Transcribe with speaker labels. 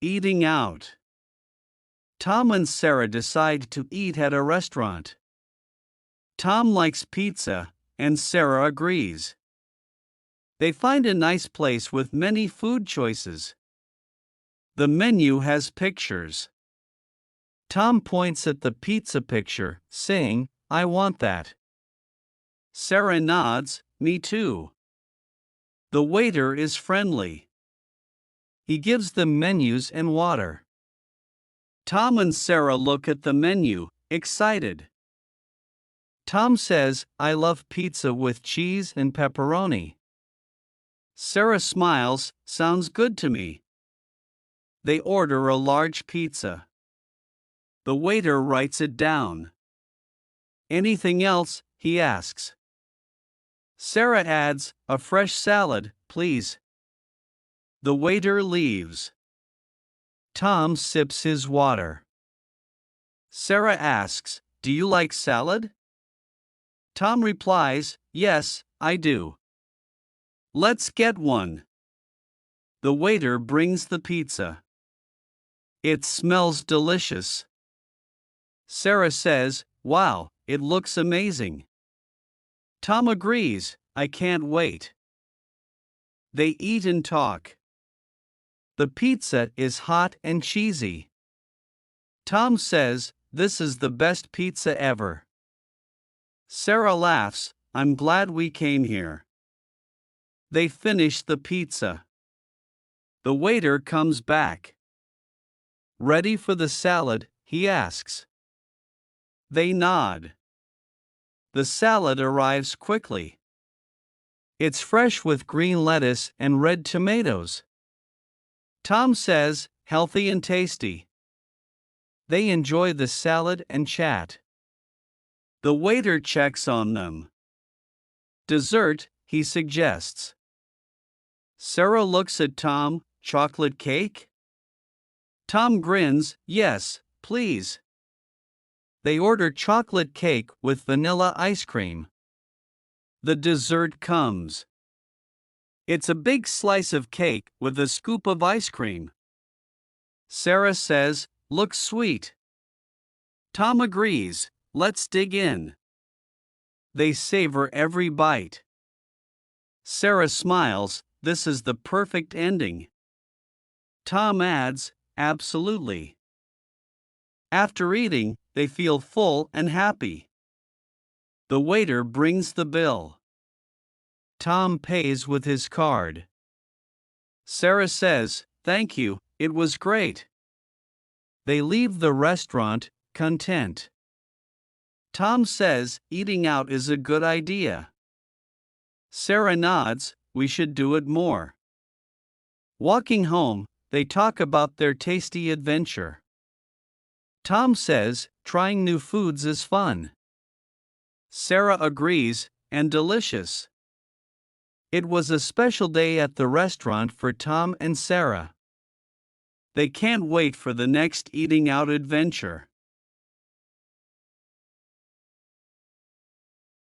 Speaker 1: Eating out. Tom and Sarah decide to eat at a restaurant. Tom likes pizza, and Sarah agrees. They find a nice place with many food choices. The menu has pictures. Tom points at the pizza picture, saying, "I want that." Sarah nods, "Me too." The waiter is friendly. He gives them menus and water. Tom and Sarah look at the menu, excited. Tom says, "I love pizza with cheese and pepperoni." Sarah smiles, "Sounds good to me." They order a large pizza. The waiter writes it down. "Anything else?" he asks. Sarah adds, "A fresh salad, please." The waiter leaves. Tom sips his water. Sarah asks, "Do you like salad?" Tom replies, "Yes, I do." "Let's get one." The waiter brings the pizza. It smells delicious. Sarah says, "Wow, it looks amazing." Tom agrees, "I can't wait." They eat and talk. The pizza is hot and cheesy. Tom says, "This is the best pizza ever." Sarah laughs, "I'm glad we came here." They finish the pizza. The waiter comes back. "Ready for the salad?" he asks. They nod. The salad arrives quickly. It's fresh with green lettuce and red tomatoes. Tom says, "Healthy and tasty." They enjoy the salad and chat. The waiter checks on them. "Dessert," he suggests. Sarah looks at Tom, "Chocolate cake?" Tom grins, "Yes, please." They order chocolate cake with vanilla ice cream. The dessert comes. It's a big slice of cake with a scoop of ice cream. Sarah says, "Looks sweet." Tom agrees, "Let's dig in." They savor every bite. Sarah smiles, "This is the perfect ending." Tom adds, "Absolutely." After eating, they feel full and happy. The waiter brings the bill. Tom pays with his card. Sarah says, "Thank you, it was great." They leave the restaurant, content. Tom says, "Eating out is a good idea." Sarah nods, "We should do it more." Walking home, they talk about their tasty adventure. Tom says, "Trying new foods is fun." Sarah agrees, "And delicious." It was a special day at the restaurant for Tom and Sarah. They can't wait for the next eating out adventure.